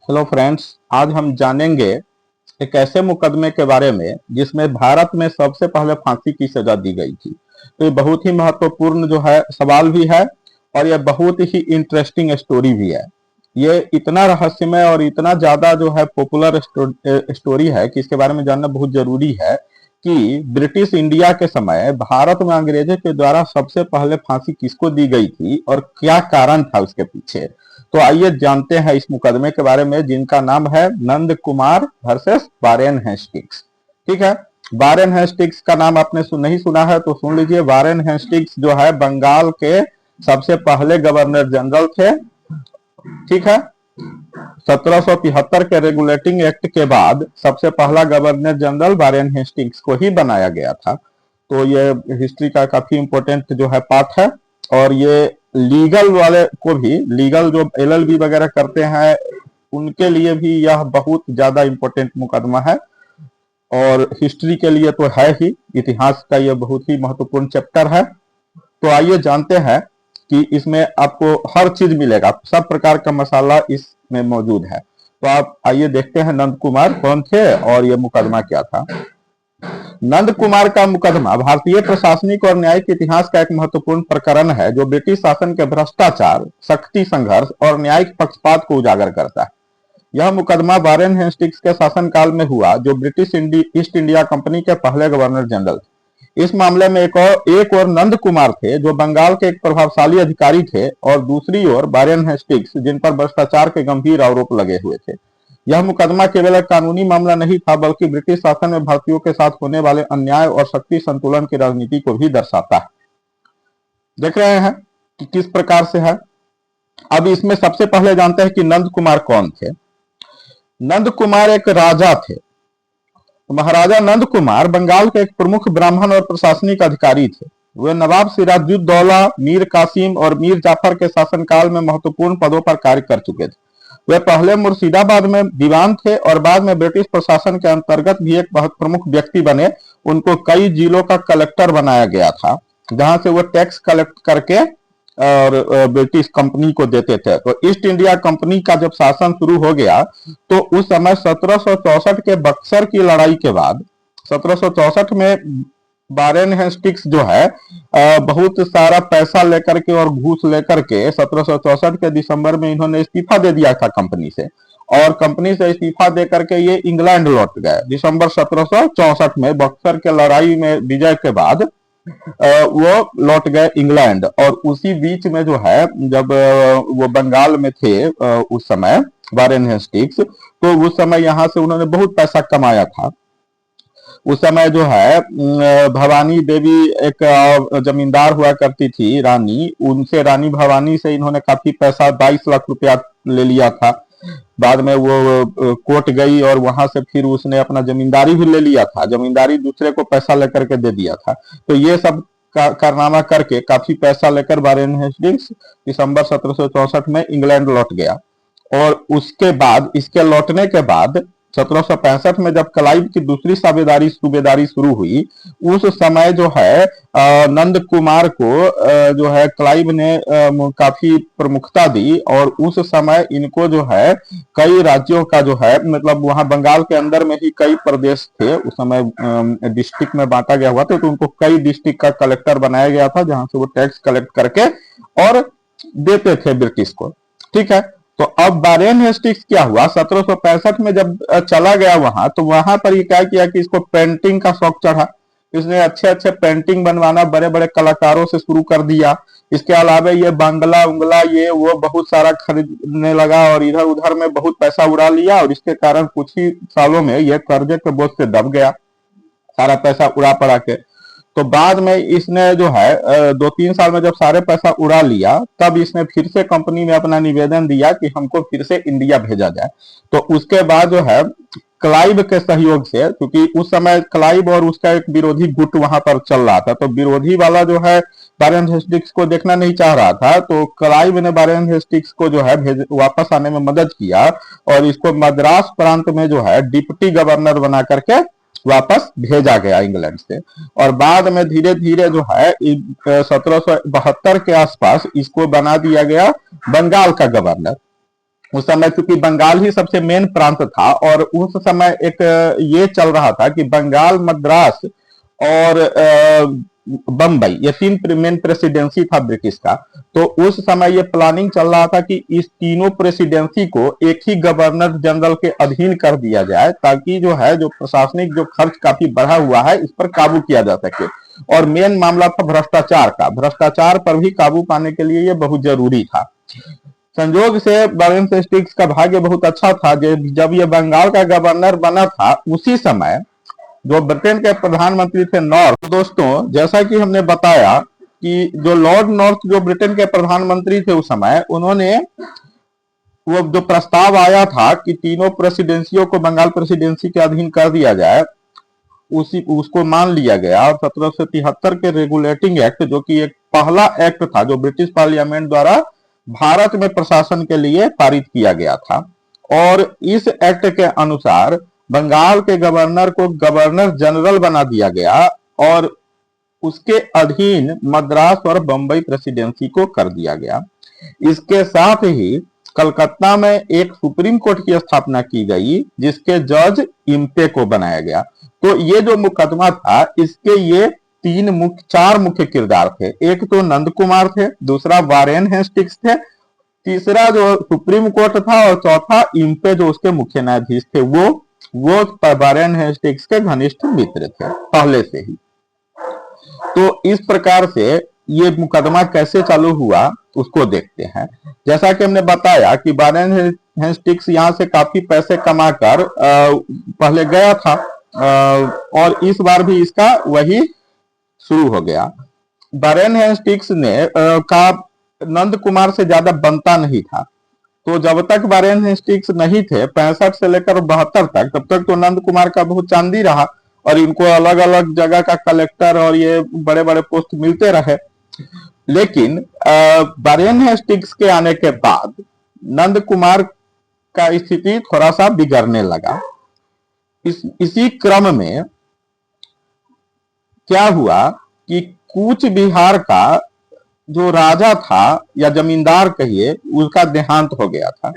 Hello friends, आज हम जानेंगे एक ऐसे मुकदमे के बारे में जिसमें भारत में सबसे पहले फांसी की सजा दी गई थी। तो ये बहुत ही महत्वपूर्ण जो है सवाल भी है और यह बहुत ही इंटरेस्टिंग स्टोरी भी है। ये इतना रहस्यमय और इतना ज्यादा जो है पॉपुलर स्टोरी है कि इसके बारे में जानना बहुत जरूरी है कि ब्रिटिश इंडिया के समय भारत में अंग्रेजों के द्वारा सबसे पहले फांसी किसको दी गई थी और क्या कारण था उसके पीछे। तो आइए जानते हैं इस मुकदमे के बारे में, जिनका नाम है Nand Kumar versus Warren Hastings. ठीक है, वारेन हेस्टिंग्स का नाम आपने नहीं सुना है तो सुन लीजिए। वारेन हेस्टिंग्स जो है बंगाल के सबसे पहले गवर्नर जनरल थे। ठीक है, 1773 के रेगुलेटिंग एक्ट के बाद सबसे पहला गवर्नर जनरल वारेन हेस्टिंग्स को ही बनाया गया था। तो ये हिस्ट्री का काफी इंपॉर्टेंट जो है पार्ट है। और ये लीगल वाले को भी, लीगल जो एलएलबी वगैरह करते हैं उनके लिए भी यह बहुत ज्यादा इंपॉर्टेंट मुकदमा है। और हिस्ट्री के लिए तो है ही, इतिहास का यह बहुत ही महत्वपूर्ण चैप्टर है। तो आइए जानते हैं कि इसमें आपको हर चीज मिलेगा, सब प्रकार का मसाला इसमें मौजूद है। तो आप आइए देखते हैं नंद कुमार कौन थे और यह मुकदमा क्या था। नंद कुमार का मुकदमा भारतीय प्रशासनिक और न्यायिक इतिहास का एक महत्वपूर्ण प्रकरण है जो ब्रिटिश शासन के भ्रष्टाचार, शक्ति संघर्ष और न्यायिक पक्षपात को उजागर करता है। यह मुकदमा वारेन हेस्टिंग्स के शासनकाल में हुआ, जो ब्रिटिश ईस्ट इंडिया कंपनी के पहले गवर्नर जनरल थे। इस मामले में एक और नंद कुमार थे जो बंगाल के एक प्रभावशाली अधिकारी थे, और दूसरी ओर वारेन हेस्टिंग्स जिन पर भ्रष्टाचार के गंभीर आरोप लगे हुए थे। यह मुकदमा केवल एक कानूनी मामला नहीं था, बल्कि ब्रिटिश शासन में भारतीयों के साथ होने वाले अन्याय और शक्ति संतुलन की राजनीति को भी दर्शाता है। देख रहे हैं कि किस प्रकार से है। अब इसमें सबसे पहले जानते हैं कि नंद कुमार कौन थे। नंद कुमार एक राजा थे। महाराजा नंद कुमार बंगाल के एक प्रमुख ब्राह्मण और प्रशासनिक अधिकारी थे। वे नवाब सिराजुद्दौला, मीर कासिम और मीर जाफर के शासनकाल में महत्वपूर्ण पदों पर कार्य कर चुके थे। वे पहले मुर्शिदाबाद में दीवान थे और बाद में ब्रिटिश प्रशासन के अंतर्गत भी एक बहुत प्रमुख व्यक्ति बने। उनको कई जिलों का कलेक्टर बनाया गया था, जहां से वो टैक्स कलेक्ट करके और ब्रिटिश कंपनी को देते थे। तो ईस्ट इंडिया कंपनी का जब शासन शुरू हो गया तो उस समय 1764 के बक्सर की लड़ाई के बाद 1764 में वारेन हेस्टिंग्स जो है बहुत सारा पैसा लेकर के और घूस लेकर के 1764 के दिसंबर में इन्होंने इस्तीफा दे दिया था कंपनी से। और कंपनी से इस्तीफा दे करके ये इंग्लैंड लौट गए दिसंबर 1764 में। बक्सर के लड़ाई में विजय के बाद वो लौट गए इंग्लैंड। और उसी बीच में जो है जब वो बंगाल में थे उस समय वारेन हेस्टिंग्स, तो उस समय यहाँ से उन्होंने बहुत पैसा कमाया था। उस समय जो है भवानी देवी एक जमींदार हुआ करती थी, रानी। उनसे, रानी भवानी से इन्होंने काफी पैसा 22 लाख रुपया ले लिया था। बाद में वो कोर्ट गई और वहां से फिर उसने अपना जमींदारी भी ले लिया था, जमींदारी दूसरे को पैसा लेकर के दे दिया था। तो ये सब कारनामा करके काफी पैसा लेकर वारेन हेस्टिंग्स दिसंबर 1764 में इंग्लैंड लौट गया। और उसके बाद, इसके लौटने के बाद 1765 में जब क्लाइव की दूसरी सूबेदारी शुरू हुई, उस समय जो है नंद कुमार को जो है क्लाइव ने काफी प्रमुखता दी। और उस समय इनको जो है कई राज्यों का जो है, मतलब वहां बंगाल के अंदर में ही कई प्रदेश थे उस समय, डिस्ट्रिक्ट में बांटा गया हुआ था। तो उनको कई डिस्ट्रिक्ट का कलेक्टर बनाया गया था, जहां से वो टैक्स कलेक्ट करके और देते थे ब्रिटिश को। ठीक है, तो अब वारेन हेस्टिंग्स क्या हुआ, 1765 में जब चला गया वहां, तो वहां पर ये क्या किया कि इसको पेंटिंग का शौक चढ़ा। इसने अच्छे अच्छे पेंटिंग बनवाना बड़े बड़े कलाकारों से शुरू कर दिया। इसके अलावा ये बांग्ला उंगला ये वो बहुत सारा खरीदने लगा और इधर उधर में बहुत पैसा उड़ा लिया। और इसके कारण कुछ ही सालों में ये कर्जे के बोझ से दब गया, सारा पैसा उड़ा पड़ा के। तो बाद में इसने जो है 2-3 साल में जब सारे पैसा उड़ा लिया, तब इसने फिर से कंपनी में अपना निवेदन दिया कि हमको फिर से इंडिया भेजा जाए। तो उसके बाद जो है क्लाइव के सहयोग से, क्योंकि उस समय क्लाइव और उसका एक विरोधी गुट वहां पर चल रहा था, तो विरोधी वाला जो है वारेन हेस्टिंग्स को देखना नहीं चाह रहा था। तो क्लाइव ने वारेन हेस्टिंग्स को जो है वापस आने में मदद किया और इसको मद्रास प्रांत में जो है डिप्टी गवर्नर बना करके वापस भेजा गया इंग्लैंड से। और बाद में धीरे धीरे जो है 1772 के आसपास इसको बना दिया गया बंगाल का गवर्नर। उस समय चूंकि बंगाल ही सबसे मेन प्रांत था, और उस समय एक ये चल रहा था कि बंगाल, मद्रास और बम्बई, ये तीन मेन प्रेसिडेंसी था ब्रिटिश का। तो उस समय ये प्लानिंग चल रहा था कि इस तीनों प्रेसिडेंसी को एक ही गवर्नर जनरल के अधीन कर दिया जाए, ताकि जो है जो प्रशासनिक जो खर्च काफी बढ़ा हुआ है इस पर काबू किया जा सके। और मेन मामला था भ्रष्टाचार का, भ्रष्टाचार पर भी काबू पाने के लिए ये बहुत जरूरी था। संजोग से वारेन हेस्टिंग्स का भाग्य बहुत अच्छा था, जब ये बंगाल का गवर्नर बना था उसी समय जो ब्रिटेन के प्रधानमंत्री थे नॉर्थ। तो दोस्तों, जैसा कि हमने बताया कि जो लॉर्ड नॉर्थ जो ब्रिटेन के प्रधानमंत्री थे उस समय, उन्होंने वो जो प्रस्ताव आया था कि तीनों प्रेसिडेंसियों को बंगाल प्रेसिडेंसी के अधीन कर दिया जाए, उसको मान लिया गया। और 1773 के रेगुलेटिंग एक्ट, जो कि एक पहला एक्ट था जो ब्रिटिश पार्लियामेंट द्वारा भारत में प्रशासन के लिए पारित किया गया था, और इस एक्ट के अनुसार बंगाल के गवर्नर को गवर्नर जनरल बना दिया गया और उसके अधीन मद्रास और बंबई प्रेसिडेंसी को कर दिया गया। इसके साथ ही कलकत्ता में एक सुप्रीम कोर्ट की स्थापना की गई, जिसके जज इम्पे को बनाया गया। तो ये जो मुकदमा था, इसके ये चार मुख्य किरदार थे। एक तो नंद कुमार थे, दूसरा वारेन हेस्टिंग्स थे, तीसरा जो सुप्रीम कोर्ट था, और चौथा इम्पे जो उसके मुख्य न्यायाधीश थे। वो वारेन हेस्टिंग्स के घनिष्ठ मित्र थे पहले से ही। तो इस प्रकार से ये मुकदमा कैसे चालू हुआ उसको देखते हैं। जैसा कि हमने बताया कि वारेन हेस्टिंग्स यहाँ से काफी पैसे कमाकर पहले गया था, और इस बार भी इसका वही शुरू हो गया। वारेन हेस्टिंग्स ने का नंद कुमार से ज्यादा बनता नहीं था। तो जब तक वारेन हेस्टिंग्स नहीं थे 65 से लेकर 72 तक, तब तक तो नंद कुमार का बहुत चांदी रहा, और इनको अलग अलग जगह का कलेक्टर और ये बड़े बड़े पोस्ट मिलते रहे। लेकिन वारेन हेस्टिंग्स के आने के बाद नंद कुमार का स्थिति थोड़ा सा बिगड़ने लगा। इसी क्रम में क्या हुआ कि कूच बिहार का जो राजा था या जमींदार कहिए, उसका देहांत हो गया था,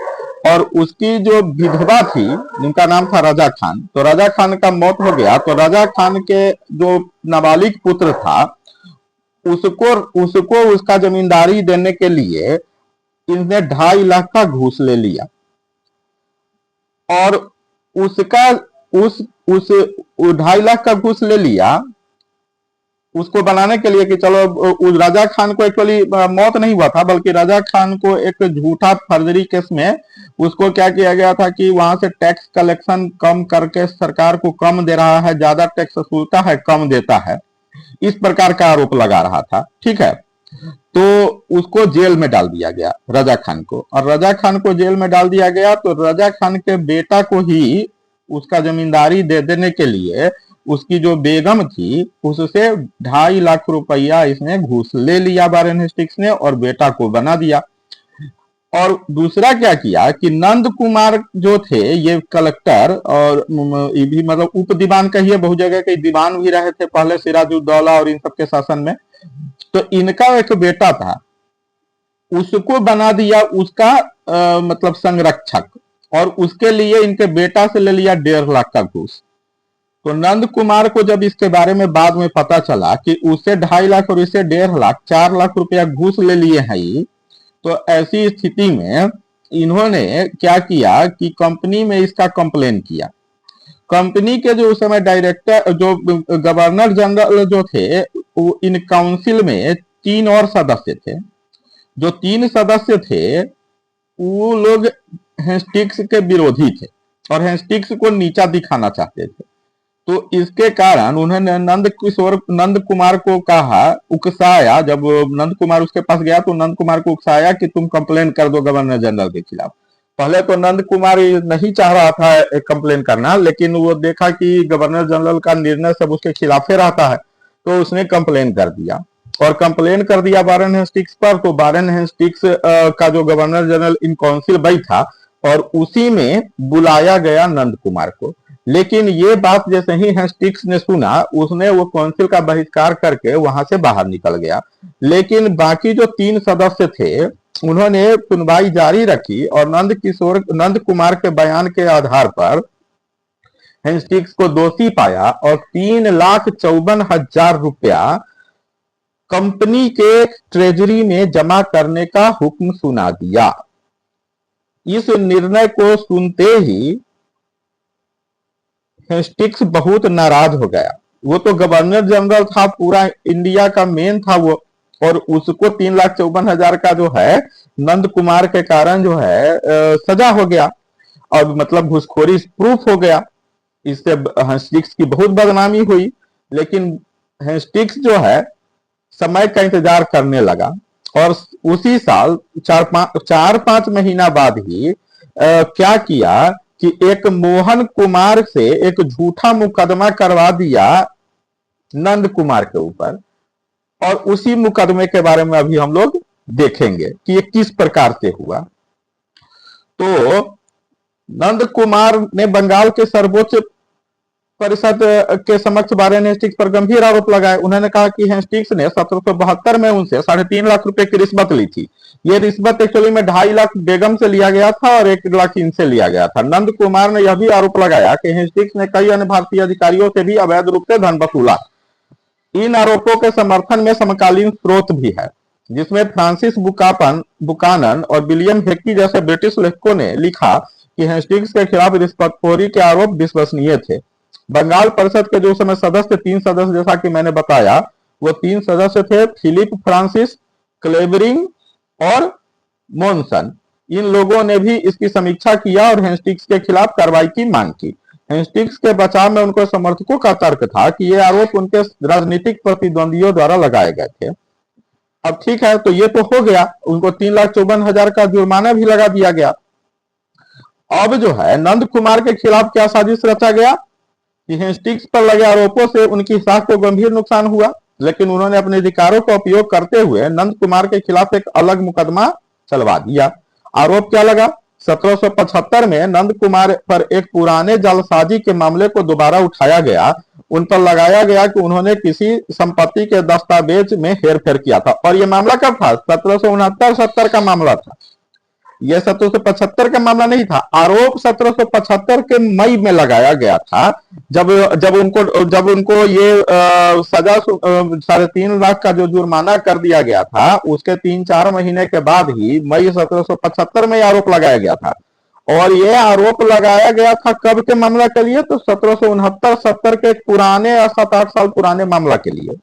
और उसकी जो विधवा थी जिनका नाम था रजा खान, तो रजा खान का मौत हो गया। तो रजा खान के जो नाबालिग पुत्र था, उसको उसका जमींदारी देने के लिए इनने 2.5 लाख का घूस ले लिया, और उसका उस 2.5 लाख का घूस ले लिया उसको बनाने के लिए कि चलो, उस राजा खान को एक्चुअली मौत नहीं हुआ था, बल्कि राजा खान को एक झूठा फर्जरी केस में उसको क्या किया गया था कि वहां से टैक्स कलेक्शन कम करके सरकार को कम दे रहा है, ज्यादा टैक्स वसूलता है, कम देता है, इस प्रकार का आरोप लगा रहा था। ठीक है, तो उसको जेल में डाल दिया गया रजा खान को, और रजा खान को जेल में डाल दिया गया। तो रजा खान के बेटा को ही उसका जमींदारी दे देने के लिए उसकी जो बेगम थी उससे 2.5 लाख रुपया इसने घूस ले लिया वारेन हेस्टिंग्स ने, और बेटा को बना दिया। और दूसरा क्या किया कि नंद कुमार जो थे ये कलेक्टर, और ये भी मतलब उप दीवान कहिए, बहुत जगह के दीवान भी रहे थे पहले सिराजुद्दौला और इन सबके शासन में। तो इनका एक बेटा था, उसको बना दिया उसका मतलब संरक्षक, और उसके लिए इनके बेटा से ले लिया 1.5 लाख का घूस। तो नंद कुमार को जब इसके बारे में बाद में पता चला कि उससे 2.5 लाख और इससे 1.5 लाख, 4 लाख रुपया घूस ले लिए हैं, तो ऐसी स्थिति में इन्होंने क्या किया कि कंपनी में इसका कंप्लेन किया। कंपनी के जो उस समय डायरेक्टर, जो गवर्नर जनरल जो थे, वो इन काउंसिल में 3 और सदस्य थे। जो 3 सदस्य थे वो लोग हेस्टिंग्स के विरोधी थे और हेस्टिंग्स को नीचा दिखाना चाहते थे। तो इसके कारण उन्होंने नंद कुमार को कहा, उकसाया। जब नंद कुमार उसके पास गया तो नंद कुमार को उकसाया कि तुम कंप्लेन कर दो गवर्नर जनरल के खिलाफ। पहले तो नंद कुमार नहीं चाह रहा था कंप्लेन करना, लेकिन वो देखा कि गवर्नर जनरल का निर्णय सब उसके खिलाफ रहता है, तो उसने कंप्लेन कर दिया, और कंप्लेन कर दिया वारेन हेस्टिंग्स पर। तो वारेन हेस्टिंग्स का जो गवर्नर जनरल इन काउंसिल बई था, और उसी में बुलाया गया नंद कुमार को। लेकिन ये बात जैसे ही हेस्टिंग्स ने सुना, उसने वो काउंसिल का बहिष्कार करके वहां से बाहर निकल गया। लेकिन बाकी जो 3 सदस्य थे उन्होंने सुनवाई जारी रखी और नंद कुमार के बयान के आधार पर हेस्टिंग्स को दोषी पाया और 3,54,000 रुपया कंपनी के ट्रेजरी में जमा करने का हुक्म सुना दिया। इस निर्णय को सुनते ही हेस्टिंग्स बहुत नाराज हो गया। वो तो गवर्नर जनरल था, पूरा इंडिया का मेन था वो, और उसको 3,54,000 का जो है नंद कुमार के कारण जो है सजा हो गया और मतलब घूसखोरी प्रूफ हो गया। इससे हेस्टिंग्स की बहुत बदनामी हुई। लेकिन हेस्टिंग्स जो है समय का इंतजार करने लगा और उसी साल 4-5 महीना बाद ही क्या किया कि एक मोहन कुमार से एक झूठा मुकदमा करवा दिया नंद कुमार के ऊपर। और उसी मुकदमे के बारे में अभी हम लोग देखेंगे कि ये किस प्रकार से हुआ। तो नंद कुमार ने बंगाल के सर्वोच्च परिषद के समक्ष वारेन हेस्टिंग्स पर गंभीर आरोप लगाए। उन्होंने कहा कि हेस्टिंग्स ने 1772 में उनसे 3.5 लाख रुपए की रिश्वत ली थी। ये रिश्वत एक्चुअली में 2.5 लाख बेगम से लिया गया था और 1 लाख इनसे लिया गया था। नंद कुमार ने यह भी आरोप लगाया कि हेस्टिंग्स ने कई अन्य भारतीय अधिकारियों से भी अवैध रूप से धन वसूला। इन आरोपों के समर्थन में समकालीन स्रोत भी है, जिसमें फ्रांसिस बुकानन और विलियम हेकी जैसे ब्रिटिश लेखकों ने लिखा कि हेस्टिंग्स के खिलाफ रिश्वतखोरी के आरोप विश्वसनीय थे। बंगाल परिषद के जो समय सदस्य 3 सदस्य, जैसा कि मैंने बताया, वो 3 सदस्य थे, फिलिप फ्रांसिस, क्लेवरिंग और मोनसन। इन लोगों ने भी इसकी समीक्षा किया और हेस्टिंग्स के खिलाफ कार्रवाई की मांग की। हेस्टिंग्स के बचाव में उनके समर्थकों का तर्क था कि ये आरोप उनके राजनीतिक प्रतिद्वंदियों द्वारा लगाए गए थे। अब ठीक है, तो ये तो हो गया, उनको 3,54,000 का जुर्माना भी लगा दिया गया। अब जो है नंद कुमार के खिलाफ क्या साजिश रचा गया कि हेस्टिंग्स पर लगे आरोपों से उनकी साख को गंभीर नुकसान हुआ, लेकिन उन्होंने अपने अधिकारों का उपयोग करते हुए नंद कुमार के खिलाफ एक अलग मुकदमा चलवा दिया। आरोप क्या लगा? 1775 में नंद कुमार पर एक पुराने जालसाजी के मामले को दोबारा उठाया गया। उन पर लगाया गया कि उन्होंने किसी संपत्ति के दस्तावेज में हेरफेर किया था। और यह मामला कब था? 1769-70 का मामला था। यह 1775 का मामला नहीं था। आरोप 1775 के मई में लगाया गया था, जब उनको ये सजा 3.5 लाख का जो जुर्माना कर दिया गया था, उसके 3-4 महीने के बाद ही मई 1775 में आरोप लगाया गया था। और ये आरोप लगाया गया था कब के मामला के लिए? तो 1769-70 के पुराने 7-8 साल पुराने मामला के लिए,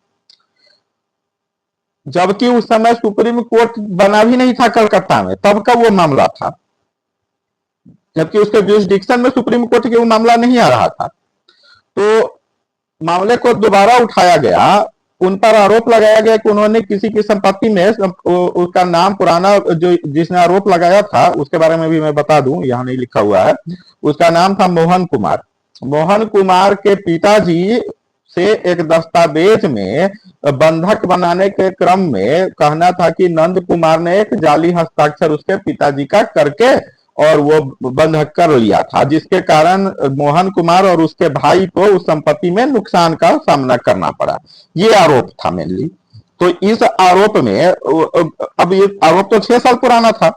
जबकि उस समय सुप्रीम कोर्ट बना भी नहीं था कलकत्ता में, तब का वो मामला था, जबकि उसके जुरिस्डिक्शन में सुप्रीम कोर्ट के वो मामला नहीं आ रहा था। तो मामले को दोबारा उठाया गया। उन पर आरोप लगाया गया कि उन्होंने किसी की संपत्ति में, उसका नाम पुराना जो जिसने आरोप लगाया था उसके बारे में भी मैं बता दूं, यहां नहीं लिखा हुआ है, उसका नाम था मोहन कुमार। मोहन कुमार के पिताजी से एक दस्तावेज में बंधक बनाने के क्रम में कहना था कि नंद कुमार ने एक जाली हस्ताक्षर उसके पिताजी का करके और वो बंधक कर लिया था, जिसके कारण मोहन कुमार और उसके भाई को उस संपत्ति में नुकसान का सामना करना पड़ा। ये आरोप था मेनली। तो इस आरोप में, अब ये आरोप तो 6 साल पुराना था,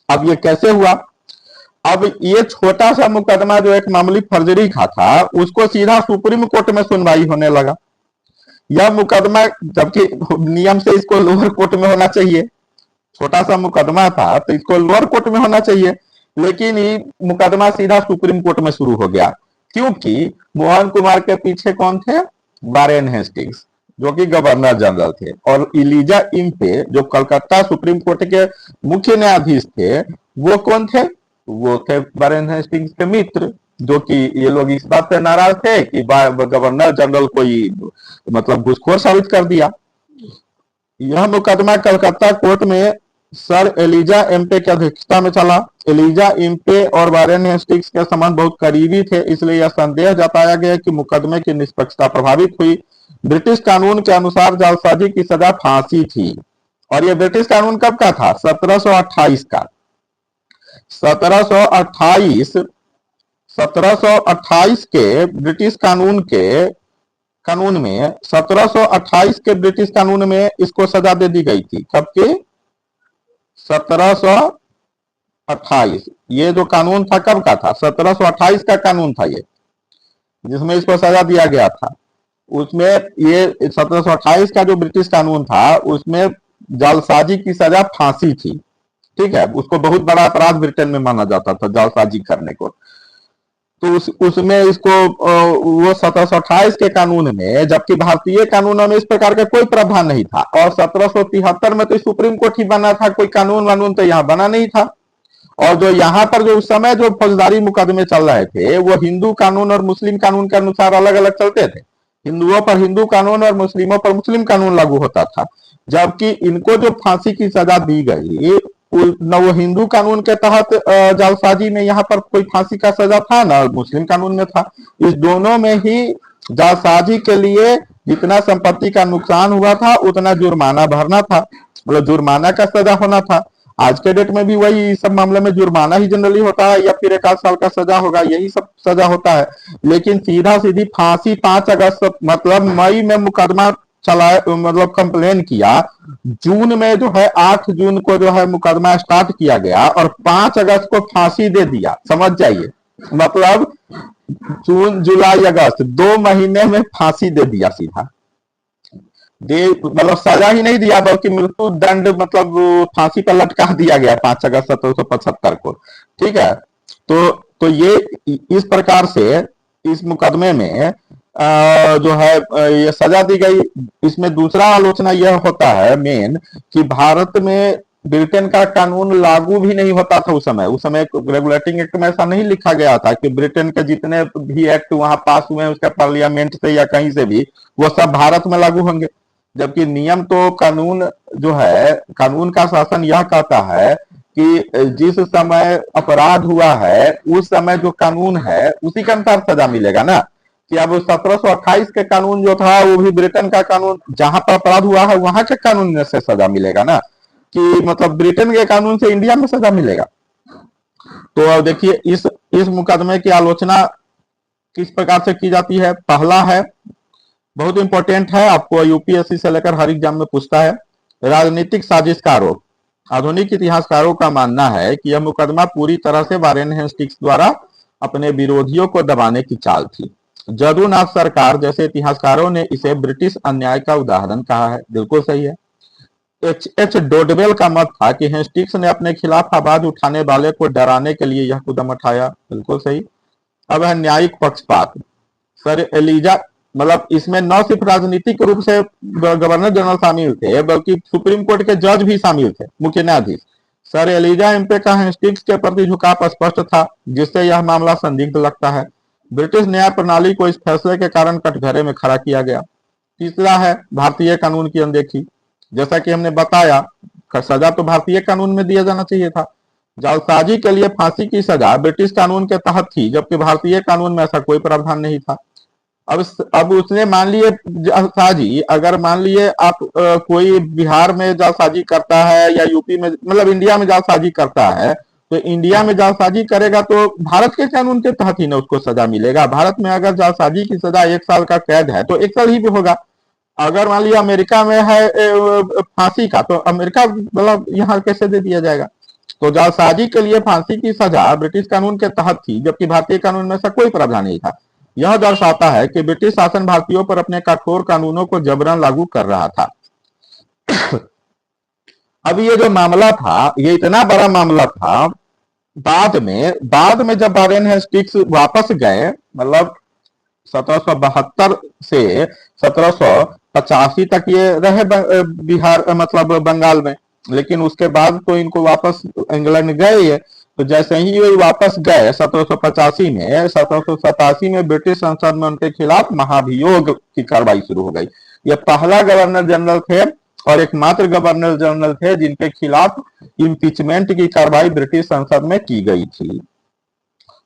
अब ये कैसे हुआ? अब ये छोटा सा मुकदमा जो एक मामूली फर्जरी का था, उसको सीधा सुप्रीम कोर्ट में सुनवाई होने लगा। यह मुकदमा, जबकि नियम से इसको लोअर कोर्ट में होना चाहिए, छोटा सा मुकदमा था तो इसको लोअर कोर्ट में होना चाहिए, लेकिन ये मुकदमा सीधा सुप्रीम कोर्ट में शुरू हो गया। क्योंकि मोहन कुमार के पीछे कौन थे? वारेन हेस्टिंग्स, जो कि गवर्नर जनरल थे, और इलिजा इम्पे, जो कलकत्ता सुप्रीम कोर्ट के मुख्य न्यायाधीश थे, वो कौन थे? वो थे वारेन हेस्टिंग्स के मित्र, जो कि ये लोग इस बात से नाराज थे कि गवर्नर जनरल को ही मतलब घूसखोर साबित कर दिया। यह मुकदमा कलकत्ता कोर्ट में सर एलिजा इम्पे की अध्यक्षता में चला। एलिजा इम्पे और वारेन हेस्टिंग्स के संबंध बहुत करीबी थे, इसलिए यह संदेह जताया गया कि मुकदमे की निष्पक्षता प्रभावित हुई। ब्रिटिश कानून के अनुसार जालसाजी की सजा फांसी थी, और यह ब्रिटिश कानून कब का था? 1728 का। 1728 के ब्रिटिश कानून में 1728 के ब्रिटिश कानून में इसको सजा दे दी गई थी। कब की? 1728, ये जो कानून था कब का था? 1728 का कानून था ये, जिसमें इसको सजा दिया गया था। उसमें ये 1728 का जो ब्रिटिश कानून था उसमें जालसाजी की सजा फांसी थी। ठीक है, उसको बहुत बड़ा अपराध ब्रिटेन में माना जाता था जालसाजी करने को। तो उसमें इसको वो 1728 के कानून में, जबकि भारतीय कानूनों में इस प्रकार का कोई प्रावधान नहीं था। और 1773 में तो सुप्रीम कोर्ट ही बना था, कोई कानून वानून तो यहाँ बना नहीं था। और जो यहाँ पर जो उस समय जो फौजदारी मुकदमे चल रहे थे वो हिंदू कानून और मुस्लिम कानून के अनुसार अलग अलग चलते थे। हिंदुओं पर हिंदू कानून और मुस्लिमों पर मुस्लिम कानून लागू होता था। जबकि इनको जो फांसी की सजा दी गई, न वो हिंदू कानून के तहत जालसाजी में यहाँ पर कोई फांसी का सजा था, ना मुस्लिम कानून में था। इस दोनों में ही जालसाजी के लिए जितना संपत्ति का नुकसान हुआ था उतना जुर्माना भरना था, मतलब जुर्माना का सजा होना था। आज के डेट में भी वही सब मामले में जुर्माना ही जनरली होता है, या फिर 1 साल का सजा होगा, यही सब सजा होता है। लेकिन सीधा सीधी फांसी 5 अगस्त, मतलब मई में मुकदमा चलाए, मतलब कंप्लेन किया, जून में जो है 8 जून को जो है मुकदमा स्टार्ट किया गया और 5 अगस्त को फांसी दे दिया। समझ जाइए, मतलब जून जुलाई अगस्त 2 महीने में फांसी दे दिया सीधा। दे मतलब सजा ही नहीं दिया बल्कि मृत्यु दंड, मतलब फांसी पर लटका दिया गया 5 अगस्त 1775 को। ठीक है, तो ये इस प्रकार से इस मुकदमे में जो है ये सजा दी गई। इसमें दूसरा आलोचना यह होता है मेन कि भारत में ब्रिटेन का कानून लागू भी नहीं होता था उस समय। रेगुलेटिंग एक्ट में ऐसा नहीं लिखा गया था कि ब्रिटेन के जितने भी एक्ट वहां पास हुए हैं उसके पार्लियामेंट से या कहीं से भी वो सब भारत में लागू होंगे। जबकि नियम तो कानून जो है, कानून का शासन यह कहता है कि जिस समय अपराध हुआ है उस समय जो कानून है उसी के अनुसार सजा मिलेगा ना। कि अब 1728 के कानून जो था वो भी ब्रिटेन का कानून, जहां पर अपराध हुआ है वहां के कानून से सजा मिलेगा ना, कि मतलब ब्रिटेन के कानून से इंडिया में सजा मिलेगा। तो अब देखिए इस मुकदमे की आलोचना किस प्रकार से की जाती है। पहला है, बहुत इंपॉर्टेंट है, आपको यूपीएससी से लेकर हर एग्जाम में पूछता है, राजनीतिक साजिश का आरोप। आधुनिक इतिहासकारों का मानना है कि यह मुकदमा पूरी तरह से वारेन हेस्टिंग्स द्वारा अपने विरोधियों को दबाने की चाल थी। जदूनाथ सरकार जैसे इतिहासकारों ने इसे ब्रिटिश अन्याय का उदाहरण कहा है। बिल्कुल सही है। एच डोडवेल का मत था कि हेस्टिंग्स ने अपने खिलाफ आवाज उठाने वाले को डराने के लिए यह कदम उठाया। बिल्कुल सही। अब है न्यायिक पक्षपात। सर एलिजा, मतलब इसमें न सिर्फ राजनीतिक रूप से गवर्नर जनरल शामिल थे बल्कि सुप्रीम कोर्ट के जज भी शामिल थे, मुख्य न्यायाधीश। सर एलिजा एम्पे का हेस्टिंग्स के प्रति झुकाव स्पष्ट था, जिससे यह मामला संदिग्ध लगता है। ब्रिटिश न्याय प्रणाली को इस फैसले के कारण कटघरे में खड़ा किया गया। तीसरा है भारतीय कानून की अनदेखी। जैसा कि हमने बताया, सजा तो भारतीय कानून में दिया जाना चाहिए था। जालसाजी के लिए फांसी की सजा ब्रिटिश कानून के तहत थी, जबकि भारतीय कानून में ऐसा कोई प्रावधान नहीं था। अब उसने मान लिए जालसाजी, अगर मान लिए आप कोई बिहार में जालसाजी करता है या यूपी में, मतलब इंडिया में जालसाजी करता है, तो इंडिया में जालसाजी करेगा तो भारत के कानून के तहत ही ना उसको सजा मिलेगा। भारत में अगर जालसाजी की सजा 1 साल का कैद है तो 1 साल ही भी होगा। अगर मान लिया अमेरिका में है फांसी का, तो अमेरिका मतलब यहाँ कैसे दे दिया जाएगा। तो जालसाजी के लिए फांसी की सजा ब्रिटिश कानून के तहत थी, जबकि भारतीय कानून में ऐसा कोई प्रावधान नहीं था। यह दर्शाता है कि ब्रिटिश शासन भारतीयों पर अपने कठोर कानूनों को जबरन लागू कर रहा था। अब ये जो मामला था ये इतना बड़ा मामला था, बाद में जब वारेन हेस्टिंग्स वापस गए, मतलब 1772 से 1785 तक ये रहे बिहार, मतलब बंगाल में, लेकिन उसके बाद तो इनको वापस इंग्लैंड गए। तो जैसे ही वे वापस गए 1785 में, 1787 में ब्रिटिश संसद में उनके खिलाफ महाभियोग की कार्रवाई शुरू हो गई। ये पहला गवर्नर जनरल थे और एकमात्र गवर्नर जनरल थे जिनके खिलाफ इम्पीचमेंट की कार्रवाई ब्रिटिश संसद में की गई थी।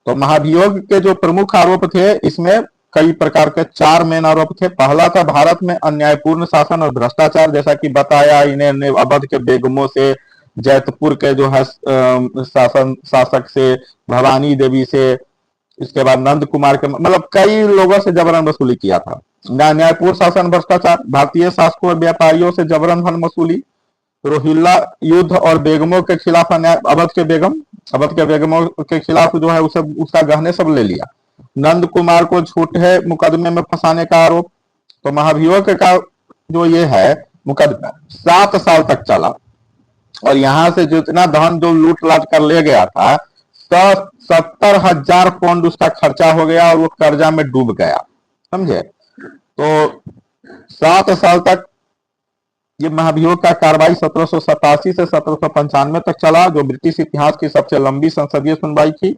तो महाभियोग के जो प्रमुख आरोप थे, इसमें कई प्रकार के 4 मेन आरोप थे। पहला था भारत में अन्यायपूर्ण शासन और भ्रष्टाचार, जैसा कि बताया, इन्हें अवध के बेगमों से, जैतपुर के जो है शासक से, भवानी देवी से, इसके बाद नंद कुमार के, मतलब कई लोगों से जबरन वसूली किया था। न्यायपूर्ण शासन भ्रष्टाचार, भारतीय शासकों और व्यापारियों से जबरन धन वसूली, रोहिल्ला युद्ध और बेगमों के खिलाफ अन्याय, अवध के बेगमों के खिलाफ जो है उसे उसका गहने सब ले लिया। नंद कुमार को झूठे मुकदमे में फंसाने का आरोप। तो महाभियोग का जो ये है मुकदमा 7 साल तक चला और यहां से जितना धन जो लूट लाट कर ले गया था 70,000 पाउंड उसका खर्चा हो गया और वो कर्जा में डूब गया, समझे। तो 7 साल तक ये महाभियोग का कार्रवाई 1787 से 1795 तक चला, जो ब्रिटिश इतिहास की सबसे लंबी संसदीय सुनवाई थी।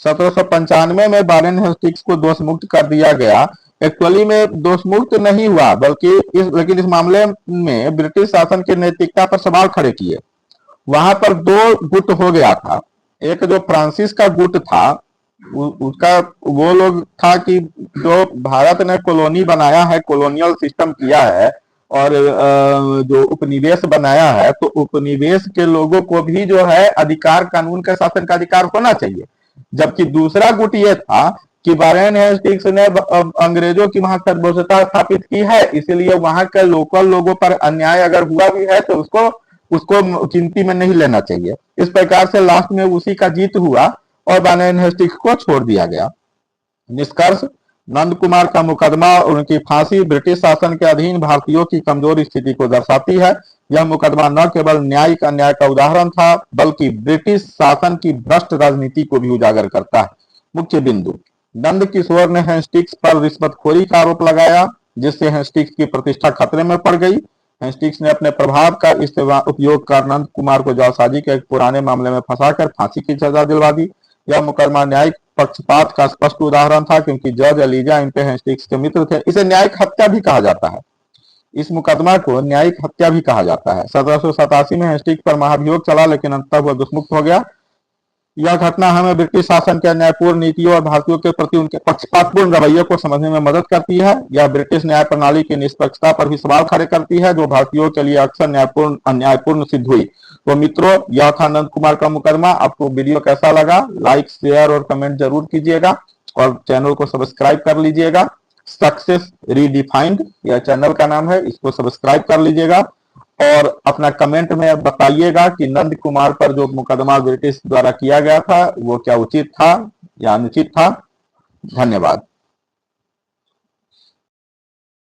1795 में वारेन हेस्टिंग्स को दोष मुक्त कर दिया गया। एक्चुअली में दोष मुक्त नहीं हुआ, बल्कि लेकिन इस मामले में ब्रिटिश शासन की नैतिकता पर सवाल खड़े किए। वहां पर 2 गुट हो गया था। एक जो फ्रांसिस का गुट था उसका वो लोग था कि जो भारत ने कॉलोनी बनाया है, कॉलोनियल सिस्टम किया है और जो उपनिवेश बनाया है, तो उपनिवेश के लोगों को भी जो है अधिकार, कानून के शासन का अधिकार होना चाहिए। जबकि दूसरा गुट ये था कि वारेन हेस्टिंग्स ने अंग्रेजों की वहां सर्वोच्चता स्थापित की है, इसलिए वहां के लोकल लोगों पर अन्याय अगर हुआ भी है तो उसको गिनती में नहीं लेना चाहिए। इस प्रकार से लास्ट में उसी का जीत हुआ और वारेन हेस्टिंग्स को छोड़ दिया गया। निष्कर्ष, नंद कुमार का मुकदमा और उनकी फांसी ब्रिटिश शासन के अधीन भारतीयों की कमजोर स्थिति को दर्शाती है। यह मुकदमा न केवल न्यायिक अन्याय का उदाहरण था, बल्कि ब्रिटिश शासन की भ्रष्ट राजनीति को भी उजागर करता है। मुख्य बिंदु, नंद किशोर ने हेस्टिंग्स पर रिश्वतखोरी का आरोप लगाया, जिससे हेस्टिंग्स की प्रतिष्ठा खतरे में पड़ गई। हेस्टिंग्स ने अपने प्रभाव का उपयोग कर नंद कुमार को जालसाजी के एक पुराने मामले में फंसाकर फांसी की सजा दिलवा दी। यह मुकदमा न्यायिक पक्षपात का स्पष्ट उदाहरण था, क्योंकि जज एलिजा इन पे हेस्टिंग्स के मित्र थे। इसे न्यायिक हत्या भी कहा जाता है। इस मुकदमा को न्यायिक हत्या भी कहा जाता है। 1787 में हेस्टिंग्स पर महाभियोग चला, लेकिन अंततः वह दुष्मुक्त हो गया। यह घटना हमें ब्रिटिश शासन के अन्यायपूर्ण नीतियों और भारतीयों के प्रति उनके पक्षपातपूर्ण रवैये को समझने में मदद करती है। यह ब्रिटिश न्याय प्रणाली की निष्पक्षता पर भी सवाल खड़े करती है, जो भारतीयों के लिए अक्सर अन्यायपूर्ण सिद्ध हुई। तो मित्रों, यह था नंद कुमार का मुकदमा। आपको वीडियो कैसा लगा? लाइक, शेयर और कमेंट जरूर कीजिएगा और चैनल को सब्सक्राइब कर लीजिएगा। सक्सेस रीडिफाइंड यह चैनल का नाम है, इसको सब्सक्राइब कर लीजिएगा और अपना कमेंट में बताइएगा कि नंद कुमार पर जो मुकदमा ब्रिटिश द्वारा किया गया था वो क्या उचित था या अनुचित था। धन्यवाद।